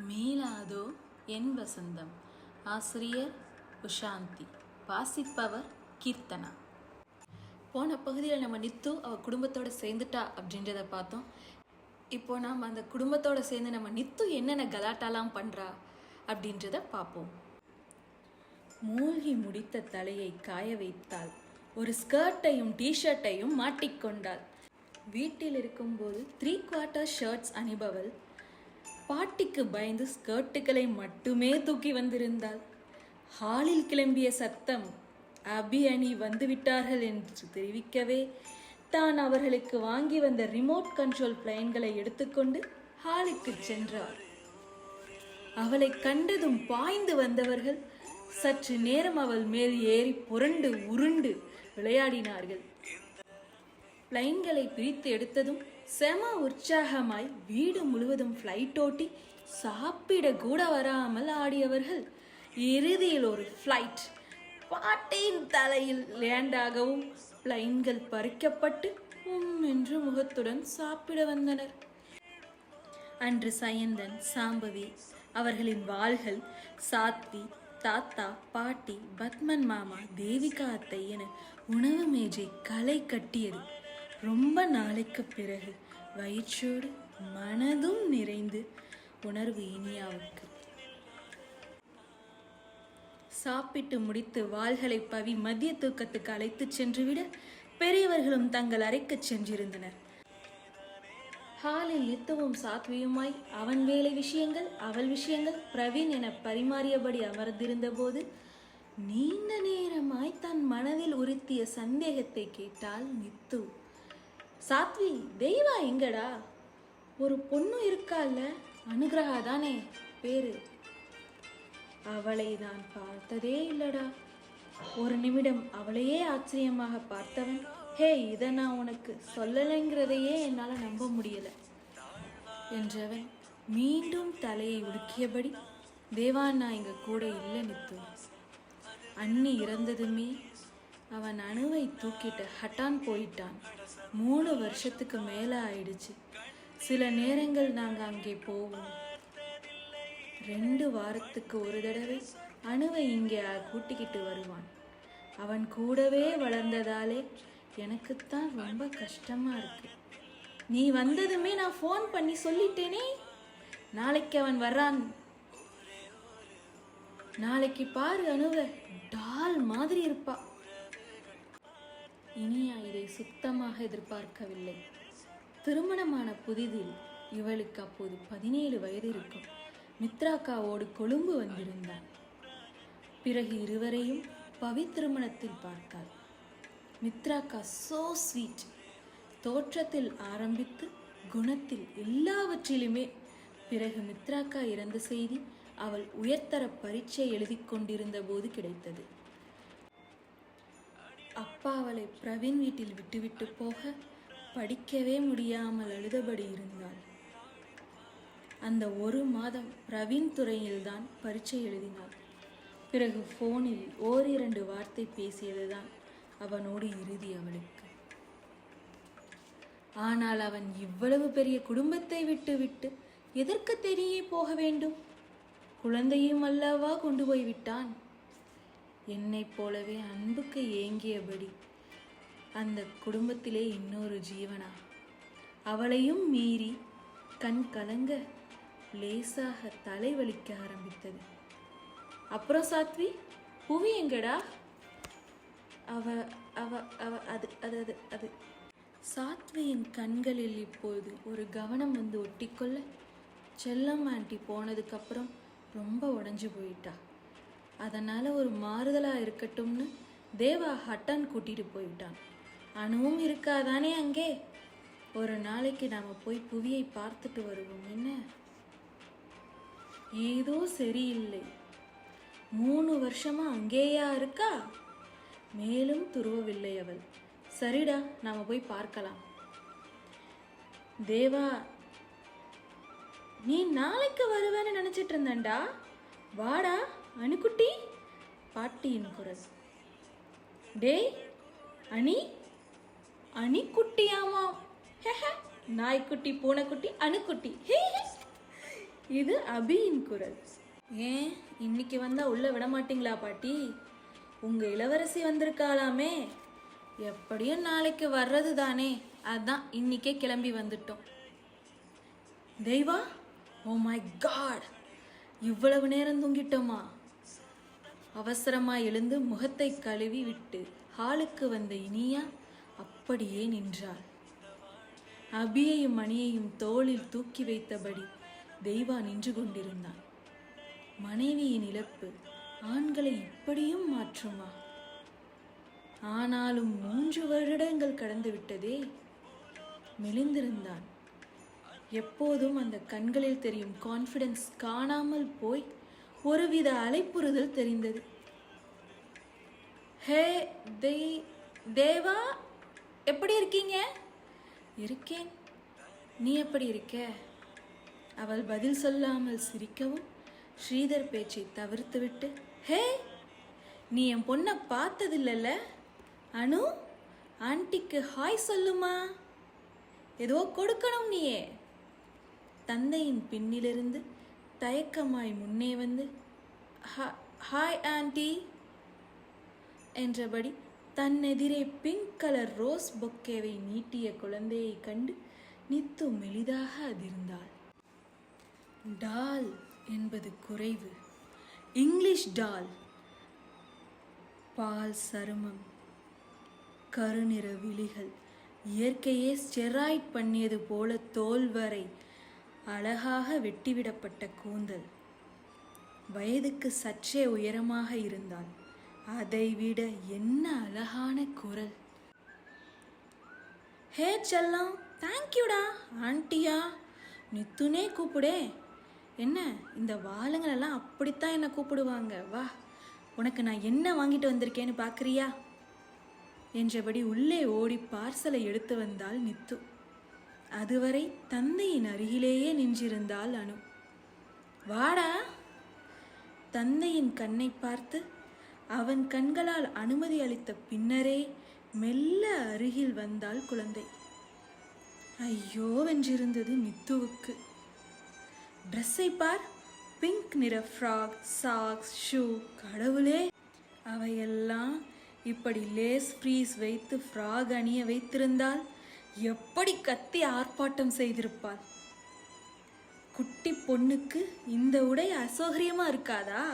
மீளாதோ என் வசந்தம். ஆசிரியர் உஷாந்தி. வாசிப்பவர் கீர்த்தனா. போன பகுதியில் நம்ம நித்து அவள் குடும்பத்தோடு சேர்ந்துட்டா அப்படின்றத பார்த்தோம். இப்போ நாம் அந்த குடும்பத்தோடு சேர்ந்து நம்ம நித்து என்னென்ன கலாட்டாலாம் பண்ணுறா அப்படின்றத பார்ப்போம். மூழ்கி முடித்த தலையை காய வைத்தாள். ஒரு ஸ்கர்ட்டையும் டிஷர்ட்டையும் மாட்டிக்கொண்டாள். வீட்டில் இருக்கும்போது 3/4 ஷர்ட்ஸ் அணிபவள் பாட்டிக்கு பயந்து ஸ்கர்ட்டுகளை மட்டுமே தூக்கி வந்திருந்தாள். ஹாலில் கிளம்பிய சத்தம் அபி அணி வந்துவிட்டார்கள் என்று தெரிவிக்கவே தான் அவர்களுக்கு வாங்கி வந்த ரிமோட் கண்ட்ரோல் பிளைன்களை எடுத்துக்கொண்டு ஹாலுக்கு சென்றார். அவளை கண்டதும் பாய்ந்து வந்தவர்கள் சற்று நேரம் அவள் மேல் ஏறி புரண்டு உருண்டு விளையாடினார்கள். பிளைன்களை பிரித்து எடுத்ததும் செம உற்சாகமாய் வீடு முழுவதும் ஃப்ளைட் ஓட்டி சாப்பிட கூட வராமல் ஆடியவர்கள் இறுதியில் ஒரு ஃப்ளைட் பாட்டியின் தலையில் லேண்டாகவும் பிளைன்கள் பறிக்கப்பட்டு என்று முகத்துடன் சாப்பிட வந்தனர். அன்று சயந்தன், சாம்பவி, அவர்களின் வாள்கள், சாத்வி, தாத்தா, பாட்டி, பத்மன் மாமா, தேவிகா அத்தை என உணவு மேஜை களை கட்டியது. ரொம்ப நாளைக்கு பிறகு வயிற்றோடு மனதும் நிறைந்து உணர்வு இனியாவுக்கு. சாப்பிட்டு முடித்து வாள்களை பவி மதிய தூக்கத்துக்கு அழைத்து சென்றுவிட பெரியவர்களும் தங்கள் அறைக்கு சென்றிருந்தனர். ஹாலில் நித்துவும் சாத்வியுமாய் அவன் வேலை விஷயங்கள், அவள் விஷயங்கள், பிரவீன் என பரிமாறியபடி அமர்ந்திருந்த போது நீண்ட நேரமாய் தன் மனதில் உறுத்திய சந்தேகத்தை கேட்டாள் நித்து. சாத்வி, தெய்வா எங்கடா? ஒரு பொண்ணு இருக்கால்ல, அனுகிரகா தானே பேரு. அவளை நான் பார்த்ததே இல்லடா. ஒரு நிமிடம் அவளையே ஆச்சரியமாக பார்த்தவன், ஹே, இதை நான் உனக்கு சொல்லலைங்கிறதையே என்னால் நம்ப முடியல என்றவன் மீண்டும் தலையை உலுக்கியபடி, தேவா, நான் எங்க கூட இல்லை நித்து. அண்ணி இறந்ததுமே அவன் அணுவை தூக்கிட்டு ஹட்டான் போயிட்டான். 3 வருஷத்துக்கு மேலே ஆயிடுச்சு. சில நேரங்கள் நாங்கள் அங்கே போவோம். 2 வாரத்துக்கு ஒரு தடவை அணுவை இங்கே கூட்டிக்கிட்டு வருவான். அவன் கூடவே வளர்ந்ததாலே எனக்குத்தான் ரொம்ப கஷ்டமா இருக்கு. நீ வந்ததுமே நான் ஃபோன் பண்ணி சொல்லிட்டேனே, நாளைக்கு அவன் வர்றான். நாளைக்கு பாரு, அணுவை டால் மாதிரி இருப்பா. இனியா இதை சுத்தமாக எதிர்பார்க்கவில்லை. திருமணமான புதிதில் இவளுக்கு அப்போது 17 வயது இருக்கும். மித்ராக்காவோடு கொழும்பு வந்திருந்தான். பிறகு இருவரையும் பவி திருமணத்தில் பார்த்தாள். மித்ராக்கா சோ ஸ்வீட். தோற்றத்தில் ஆரம்பித்து குணத்தில் எல்லாவற்றிலுமே. பிறகு மித்ராக்கா இறந்த செய்தி அவள் உயர்தர பரீட்சை எழுதி கொண்டிருந்த போது கிடைத்தது. அப்பா அவளை பிரவீன் வீட்டில் விட்டுவிட்டு போக படிக்கவே முடியாமல் அழுதபடி இருந்தாள். அந்த 1 மாதம் பிரவீன் துறையில்தான் பரீட்சை எழுதினாள். பிறகு போனில் 1-2 வார்த்தை பேசியதுதான் அவனோடு இறுதி அவளுக்கு. ஆனால் அவன் இவ்வளவு பெரிய குடும்பத்தை விட்டு எதற்கு தெரிய போக வேண்டும்? குழந்தையும் அல்லவா கொண்டு போய் விட்டான். என்னை போலவே அன்புக்கு ஏங்கியபடி அந்த குடும்பத்திலே இன்னொரு ஜீவனா? அவளையும் மீறி கண் கலங்க லேசாக தலைவலிக்க ஆரம்பித்தது. அப்புறம் சாத்வி, புவி எங்கடா? அவ அவ அவ அது அது அது அது சாத்வியின் கண்களில் இப்போது ஒரு கவனம் வந்து ஒட்டிக்கொள்ள, செல்லம் ஆண்டி போனதுக்கப்புறம் ரொம்ப உடஞ்சு போயிட்டா. அதனால் ஒரு மாறுதலாக இருக்கட்டும்னு தேவா ஹட்டான் கூட்டிகிட்டு போயிட்டான். அணுவும் இருக்காதானே அங்கே? ஒரு நாளைக்கு நாம் போய் புவியை பார்த்துட்டு வருவோம். என்ன? ஏதோ சரியில்லை. 3 வருஷமா அங்கேயா இருக்கா? மேலும் துருவவில்லை அவள். சரிடா, நாம போய் பார்க்கலாம். தேவா, நீ நாளைக்கு வருவேன்னு நினைச்சிட்டு இருந்தேன்டா. வாடா அணுக்குட்டி. பாட்டியின் குரல். டேய் அணி, அணிக்குட்டியாமா? நாய்க்குட்டி, பூனைக்குட்டி, அணுக்குட்டி. இது அபியின் குரல். ஏன் இன்னைக்கு வந்தா உள்ள விட மாட்டீங்களா பாட்டி? உங்க இளவரசி வந்திருக்காளாமே. எப்படியும் நாளைக்கு வர்றது தானே, அதான் இன்னைக்கே கிளம்பி வந்துட்டோம். தெய்வா, ஓ மை காட், இவ்வளவு நேரம் தூங்கிட்டோமா? அவசரமாய் எழுந்து முகத்தை கழுவி விட்டு ஹாலுக்கு வந்த இனியா அப்படியே நின்றாள். அபியையும் மணியையும் தோளில் தூக்கி வைத்தபடி தெய்வா நின்று கொண்டிருந்தான். மனைவியின் இழப்பு ஆண்களை இப்படியும் மாற்றுமா? ஆனாலும் 3 வருடங்கள் கடந்து விட்டதே. மெலிந்திருந்தான். எப்போதும் அந்த கண்களில் தெரியும் கான்ஃபிடன்ஸ் காணாமல் போய் ஒருவித அலைப்புறுதல் தெரிந்தது. ஹே தேவா, எப்படி இருக்கீங்க? இருக்கேன், நீ எப்படி இருக்க? அவள் பதில் சொல்லாமல் சிரிக்கவும் ஸ்ரீதர் பேச்சை தவிர்த்துவிட்டு, ஹே, நீ என் பொண்ணை பார்த்ததில்ல? அனு, ஆன்ட்டிக்கு ஹாய் சொல்லுமா, ஏதோ கொடுக்கணும் நீயே. தந்தையின் பின்னிலிருந்து தயக்கமாய் முன்னே வந்து, ஹாய் ஆன்ட்டி என்றபடி தன்னெதிரே பிங்க் கலர் ரோஸ் பொக்கேவை நீட்டிய குழந்தையை கண்டு நித்து மெலிதாக அதிர்ந்தாள். டால் என்பது குறைவு. இங்கிலீஷ் டால். பால் சருமம், கருநிற விழிகள், இயற்கையே ஸ்டெராய்ட் பண்ணியது போல தோல் வரை அழகாக வெட்டிவிடப்பட்ட கூந்தல். வயதுக்கு சற்றே உயரமாக இருந்தாள். அதைவிட என்ன அழகான குரல். ஹே செல்லம், தேங்க்யூடா. ஆண்டியா, நித்துனே கூப்பிடே. என்ன, இந்த வாளுங்களெல்லாம் அப்படித்தான் என்னை கூப்பிடுவாங்க. வா, உனக்கு நான் என்ன வாங்கிட்டு வந்திருக்கேன்னு பார்க்குறியா என்றபடி உள்ளே ஓடி பார்சலை எடுத்து வந்தாள் நித்து. அதுவரை தந்தையின் அருகிலேயே நின்றிருந்தாள் அனு. வாடா. தந்தையின் கண்ணை பார்த்து அவன் கண்களால் அனுமதி அளித்த பின்னரே மெல்ல அருகில் வந்தாள் குழந்தை. ஐயோ வென்றிருந்தது நித்துவுக்கு. ட்ரெஸ்ஸை பார், பிங்க் நிற ஃப்ராக், சாக்ஸ், ஷூ. கடவுளே, அவையெல்லாம் இப்படி லேஸ் ஃப்ரீஸ் வைத்து ஃப்ராக் அணிய வைத்திருந்தால் எப்படி கத்தி ஆர்ப்பாட்டம் செய்திருப்பாள். குட்டி பொண்ணுக்கு இந்த உடை அசௌகரியமா இருக்காதா?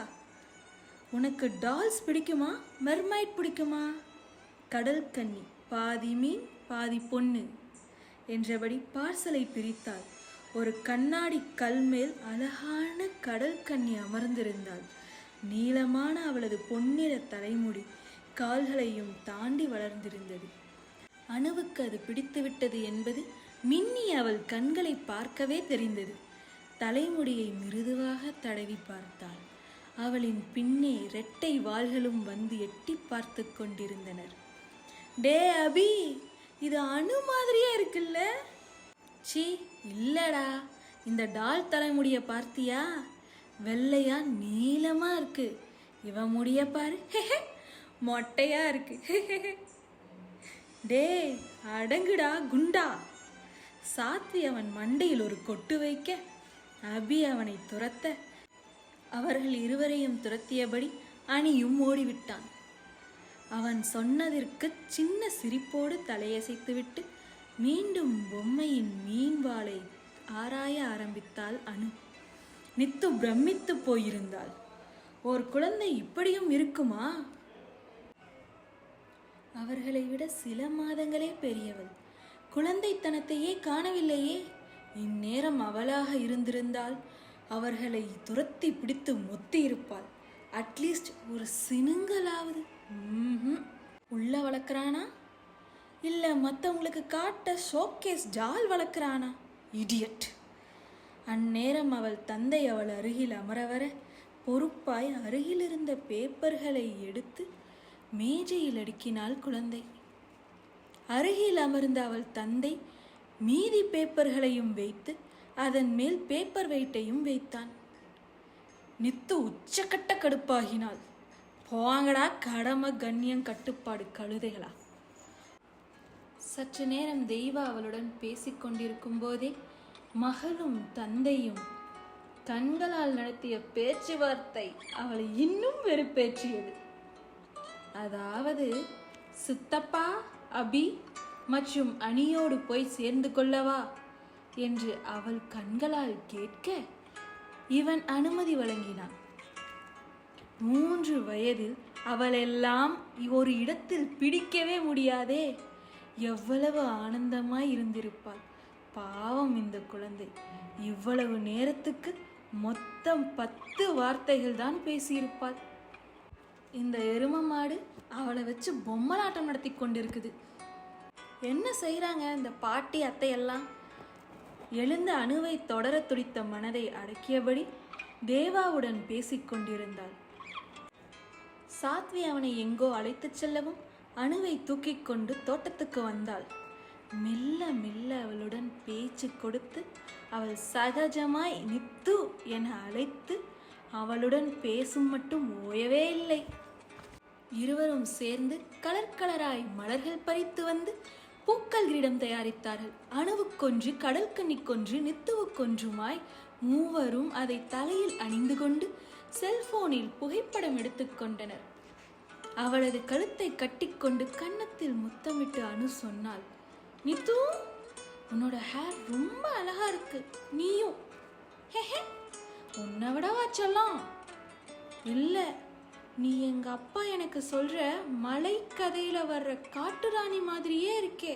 உனக்கு டால்ஸ் பிடிக்குமா, மெர்மைட் பிடிக்குமா? கடல் கன்னி, பாதி மீன் பாதி பொண்ணு என்றபடி பார்சலை பிரித்தாள். ஒரு கண்ணாடி கல் மேல் அழகான கடல் கன்னி அமர்ந்திருந்தாள். நீளமான அவளது பொன்னிற தலைமுடி கால்களையும் தாண்டி வளர்ந்திருந்தது. அணுவுக்கு அது பிடித்துவிட்டது என்பது மின்னி அவள் கண்களை பார்க்கவே தெரிந்தது. தலைமுடியை மிருதுவாக தடவி பார்த்தாள். அவளின் பின்னே இரட்டை வாள்களும் வந்து எட்டி பார்த்து கொண்டிருந்தனர். டே அபி, இது அணு மாதிரியே இருக்குல்ல? சி, இல்லடா. இந்த டால் தலைமுடிய பார்த்தியா? வெள்ளையா நீளமா இருக்கு. இவ முடிய பாரு, மொட்டையா இருக்கு. டே அடங்குடா குண்டா. சாத்வி அவன் மண்டையில் ஒரு கொட்டு வைக்க அபி அவனை துரத்த, அவர்கள் இருவரையும் துரத்தியபடி அணியும் ஓடிவிட்டான். அவன் சொன்னதற்கு சின்ன சிரிப்போடு தலையசைத்துவிட்டு மீண்டும் பொம்மையின் மீன்வாளை ஆராய ஆரம்பித்தாள் அனு. நித்து பிரமித்து போயிருந்தாள். ஒரு குழந்தை இப்படியும் இருக்குமா? அவர்களை விட சில மாதங்களே பெரியவள். குழந்தைத்தனத்தையே காணவில்லையே. இந்நேரம் அவளாக இருந்திருந்தால் அவர்களை துரத்தி பிடித்து மொத்தி இருப்பாள். அட்லீஸ்ட் ஒரு சினுங்கலாவது. உள்ள வளர்க்குறானா, இல்லை மற்றவங்களுக்கு காட்ட ஷோகேஸ் டால் வளர்க்குறானா? இடியட். அந்நேரம் அவள் தந்தை அவள் அருகில் அமரவர பொறுப்பாய் அருகிலிருந்த பேப்பர்களை எடுத்து மேஜையில் அடுக்கினாள் குழந்தை. அருகில் அமர்ந்த அவள் தந்தை மீதி பேப்பர்களையும் வைத்து அதன் மேல் பேப்பர் வெயிட்டையும் வைத்தான். நித்து உச்சக்கட்ட கடுப்பாகினாள். போங்கடா கடமை கண்ணியம் கட்டுப்பாடு கழுதைகளா. சற்று நேரம் தெய்வா அவளுடன் பேசிக்கொண்டிருக்கும் போதே மகளும் தந்தையும் கண்களால் நடத்திய பேச்சுவார்த்தை அவளை இன்னும் வெறுப்பேற்றியது. அதாவது, சித்தப்பா, அபி மற்றும் அணியோடு போய் சேர்ந்து கொள்ளவா என்று அவள் கண்களால் கேட்க இவன் அனுமதி வழங்கினான். 3 வயதில் அவளெல்லாம் ஒரு இடத்தில் பிடிக்கவே முடியாதே. எவ்வளவு ஆனந்தமாய் இருந்திருப்பாள். பாவம் இந்த குழந்தை. இவ்வளவு நேரத்துக்கு மொத்தம் 10 வார்த்தைகள் தான் பேசியிருப்பாள். இந்த எரும மாடு அவளை வச்சு பொம்மலாட்டம் நடத்தி கொண்டிருக்குது. என்ன செய்கிறாங்க இந்த பாட்டி அத்தையெல்லாம்? எழுந்த அணுவை தொடர துடித்த மனதை அடக்கியபடி தேவாவுடன் பேசிக்கொண்டிருந்தாள். சாத்வி அவனை எங்கோ அழைத்துச் செல்லவும் அணுவை தூக்கிக் கொண்டு தோட்டத்துக்கு வந்தாள். மெல்ல மெல்ல அவளுடன் பேச்சு கொடுத்து அவள் சகஜமாய் நித்து என அழைத்து அவளுடன் பேசும் மட்டும் ஓயவே இல்லை. இருவரும் சேர்ந்து கலர் கலராய் மலர்கள் பறித்து வந்து பூக்கள் கிரீடம் தயாரித்தார்கள். அணுவுக்கொன்று, கடற்கன்னிக்கொன்று, நித்துவுக்கொன்றுமாய் மூவரும் அதை தலையில் அணிந்து கொண்டு செல்போனில் புகைப்படம் எடுத்துக்கொண்டனர். அவளது கழுத்தை கட்டிக்கொண்டு கன்னத்தில் முத்தமிட்டு அணு சொன்னாள், நித்து, உன்னோட ஹேர் ரொம்ப அழகா இருக்கு. நீயும் உன்னை விடவா சொல்லலாம்? இல்லை, நீ எங்க அப்பா எனக்கு சொல்ற மலை கதையில வர்ற காட்டுராணி மாதிரியே இருக்கே.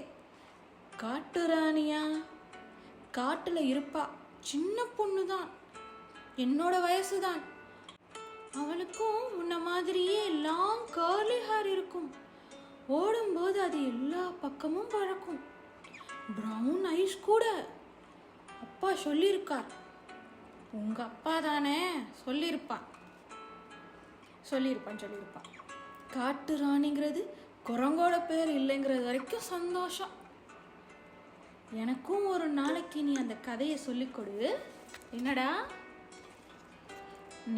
காட்டுராணியா? காட்டுல இருப்பா, சின்ன பொண்ணுதான், என்னோட வயசுதான். அவளுக்கும் உன்ன மாதிரியே லாங் கர்லி ஹேர் இருக்கும். ஓடும்போது அது எல்லா பக்கமும் பறக்கும். ப்ரௌன் ஐஸ் கூட. அப்பா சொல்லியிருக்கார். உங்க அப்பா தானே? சொல்லியிருப்பான். காட்டு ராணிங்கிறது குரங்கோட பேர் இல்லைங்கிறது வரைக்கும் சந்தோஷம். எனக்கும் ஒரு நாளைக்கு நீ அந்த கதையை சொல்லிக் கொடு. என்னடா?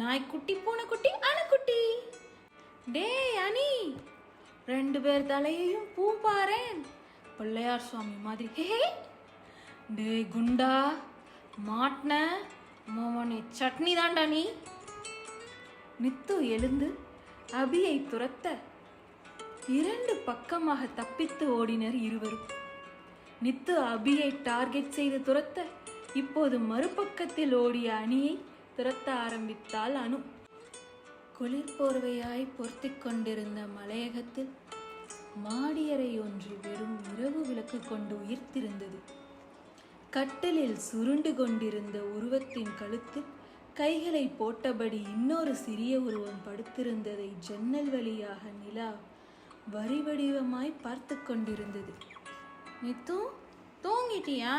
நாய்க்குட்டி, பூனைக்குட்டி, அணுக்குட்டி. டே அணி, 2 பேர் தலையையும் பூ பாரேன், பிள்ளையார் சுவாமி மாதிரி. ஹே, டே குண்டா, மாட்ன மோவனே சட்னி தாண்டா நீ. நித்து எழுந்து அபியை துரத்த 2 பக்கமாக தப்பித்து ஓடினர் இருவரும். நித்து அபியை டார்கெட் செய்து துரத்த இப்போது மறுபக்கத்தில் ஓடிய அணியை துரத்த ஆரம்பித்தாள் அணு. குளிர் போர்வையாய் பொருத்தி கொண்டிருந்த மலையகத்தில் மாடியறை ஒன்று வெறும் இரவு விளக்கு கொண்டு உயிர்த்திருந்தது. கட்டிலில் சுருண்டு கொண்டிருந்த உருவத்தின் கழுத்தில் கைகளை போட்டபடி இன்னொரு சிறிய உருவம் படுத்திருந்ததை ஜன்னல் வழியாக நிலா வரி வடிவமாய் பார்த்து கொண்டிருந்தது. நித்து, தூங்கிட்டியா?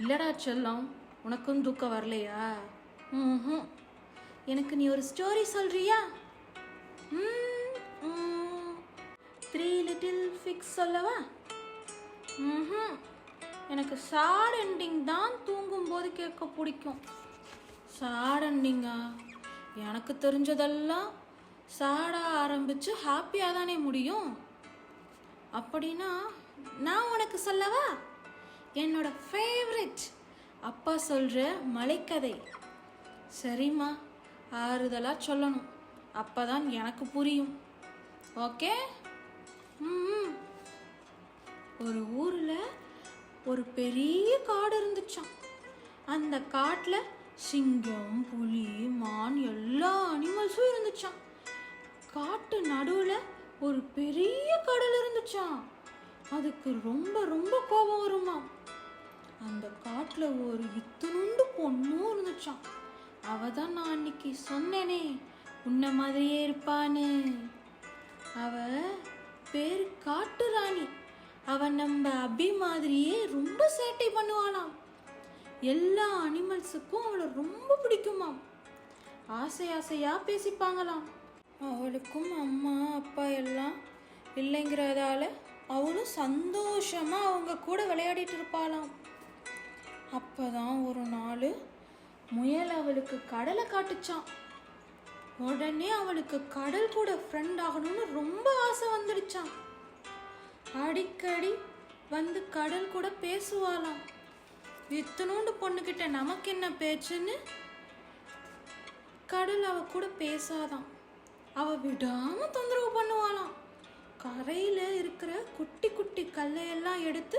இல்லடா செல்லம், உனக்கும் தூக்கம் வரலையா? எனக்கு நீ ஒரு ஸ்டோரி சொல்றியா? 3 லிட்டில் ஃபிக்ஸ் சொல்லவா? எனக்கு சாட் எண்டிங் தான் தூங்கும்போது கேட்க பிடிக்கும். சாட் எண்டிங்கா? எனக்கு தெரிஞ்சதெல்லாம் சாடாக ஆரம்பித்து ஹாப்பியாக தானே முடியும். அப்படின்னா நான் உனக்கு சொல்லவா? என்னோட ஃபேவரட் அப்பா சொல்கிற மலைக்கதை. சரிம்மா, ஆறுதலாக சொல்லணும், அப்போதான் எனக்கு புரியும். ஓகே? ஒரு ஊரில் ஒரு பெரிய காடு இருந்துச்சான். அந்த காட்டில் சிங்கம், புலி, மான் எல்லா அனிமல்ஸும் இருந்துச்சான். காட்டு நடுவில் ஒரு பெரிய கடல் இருந்துச்சான். அதுக்கு ரொம்ப ரொம்ப கோபம் வருமா. அந்த காட்டில் ஒரு இத்துணுண்டு பொண்ணும் இருந்துச்சான். அவ தான் நான் அன்னைக்கு சொன்னேனே உன்ன மாதிரியே இருப்பான்னு. அவ பேரு காட்டு ராணி. அவ நம்ம அபி மாதிரியே ரொம்ப சேட்டை பண்ணுவாளாம். எல்லா அனிமல்ஸுக்கும் அவளை ரொம்ப பிடிக்குமாம். ஆசையா பேசிப்பாங்களாம். அவளுக்கும் அம்மா அப்பா எல்லாம் இல்லைங்கிறதால அவளும் சந்தோஷமா அவங்க கூட விளையாடிட்டு இருப்பாளாம். அப்பதான் ஒரு நாள் முயல் அவளுக்கு கடலை காட்டுச்சான். உடனே அவளுக்கு கடல் கூட ஃப்ரெண்ட் ஆகணும்னு ரொம்ப ஆசை வந்துடுச்சான். அடிக்கடி வந்து கடல் கூட பேசுவாளாம். இத்தனோண்டு பொண்ணுக்கிட்ட நமக்கு என்ன பேச்சுன்னு கடல் அவ கூட பேசாதான். அவ விடாம தொந்தரவு பண்ணுவாளாம். கரையில இருக்கிற குட்டி குட்டி கல்லையெல்லாம் எடுத்து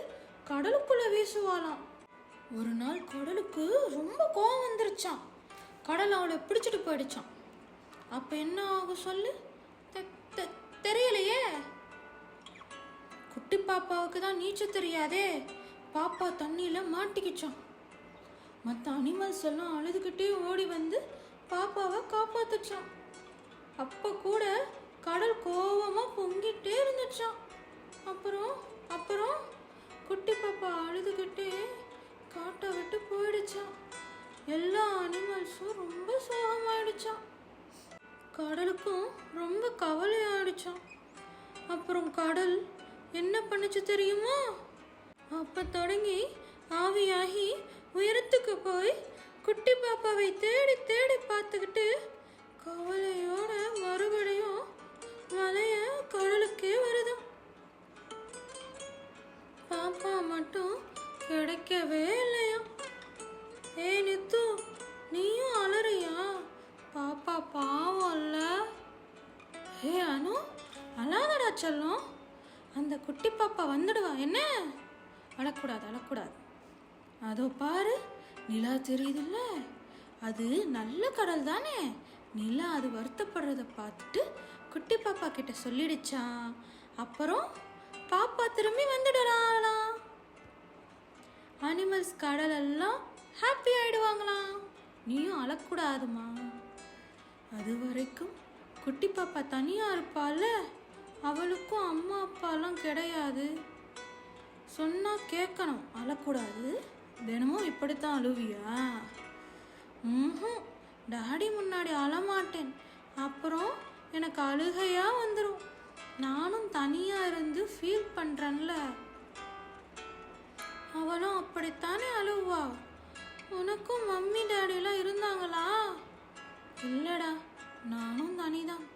கடலுக்குள்ள வீசுவாளாம். ஒரு நாள் கடலுக்கு ரொம்ப கோவம் வந்துருச்சான். கடல் அவளை பிடிச்சிட்டு போயிடுச்சான். அப்ப என்ன ஆகும் சொல்லு? தெரியலையே. குட்டி பாப்பாவுக்கு தான் நீச்சல் தெரியாதே. பாப்பா தண்ணியில மாட்டிக்கிச்சான். மற்ற அனிமல்ஸ் எல்லாம் அழுதுகிட்டே ஓடி வந்து பாப்பாவை காப்பாத்துச்சான். அப்ப கூட கடல் கோவமா பொங்கிட்டே இருந்துச்சான். அப்புறம் குட்டி பாப்பா அழுதுகிட்டே காட்டை விட்டு போயிடுச்சான். எல்லா அனிமல்ஸும் ரொம்ப சோகமாயிடுச்சான். கடலுக்கும் ரொம்ப கவலையாயிடுச்சான். அப்புறம் கடல் என்ன பண்ணுச்சு தெரியுமா? அப்ப தொடங்கி ஆவியாகி உயரத்துக்கு போய் குட்டி பாப்பாவை தேடி தேடி பார்த்துக்கிட்டு கவலையோட மறுபடியும் மலைய கடலுக்கே வருதும். பாப்பா மட்டும் கிடைக்கவே இல்லையா? நித்து, நீயும் அலறியா? பாப்பா பாவம் இல்ல. அனு, அழாதடா செல்லம். அந்த குட்டி பாப்பா வந்துடுவா. என்ன? அழக்கூடாது. அதோ பாரு, நிலா தெரியுதுல்ல, அது நல்ல கடல் தானே. நிலா அது வருத்தப்படுறத பார்த்துட்டு குட்டி பாப்பா கிட்ட சொல்லிடுச்சான். அப்புறம் பாப்பா திரும்பி வந்துடலாம். அனிமல்ஸ் கடல் எல்லாம் ஹாப்பி ஆயிடுவாங்களாம். நீயும் அழக்கூடாதுமா. அது வரைக்கும் குட்டி பாப்பா தனியா இருப்பால. அவளுக்கும் அம்மா அப்பாலாம் கிடையாது. சொன்னா கேட்கணும், அழக்கூடாது. தினமும் இப்படித்தான் அழுவியா? டாடி முன்னாடி அழமாட்டேன். அப்புறம் எனக்கு அழுகையா வந்துடும். நானும் தனியா இருந்து ஃபீல் பண்றேன்ல. அவளும் அப்படித்தானே அழுவா. உனக்கும் மம்மி டாடிலாம் இருந்தாங்களா? இல்லடா, நானும் தனிதான்.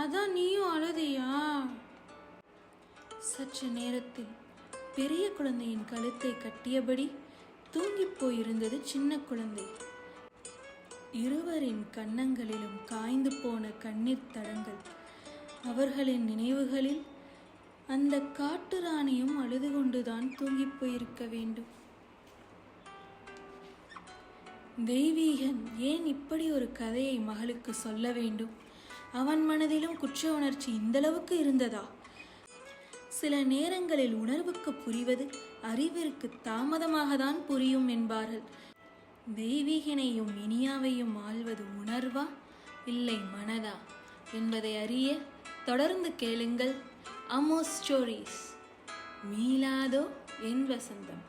அதான் நீயும் அழுதியா? சற்று நேரத்தில் பெரிய குழந்தையின் கழுத்தை கட்டியபடி தூங்கி போயிருந்தது சின்ன குழந்தை. இருவரின் கன்னங்களிலும் காய்ந்து போன கண்ணீர் தடங்கள். அவர்களின் நினைவுகளில் அந்த காட்டு ராணியும் அழுது கொண்டுதான் தூங்கி போயிருக்க வேண்டும். தெய்வீகன் ஏன் இப்படி ஒரு கதையை மகளுக்கு சொல்ல வேண்டும்? அவன் மனதிலும் குற்ற உணர்ச்சி இந்தளவுக்கு இருந்ததா? சில நேரங்களில் உணர்வுக்கு புரிவது அறிவிற்கு தாமதமாக தான் புரியும் என்பார்கள். தெய்வீகனையும் இனியாவையும் ஆள்வது உணர்வா இல்லை மனதா என்பதை அறிய தொடர்ந்து கேளுங்கள் அமோ ஸ்டோரீஸ். மீளாதோ என் வசந்தம்.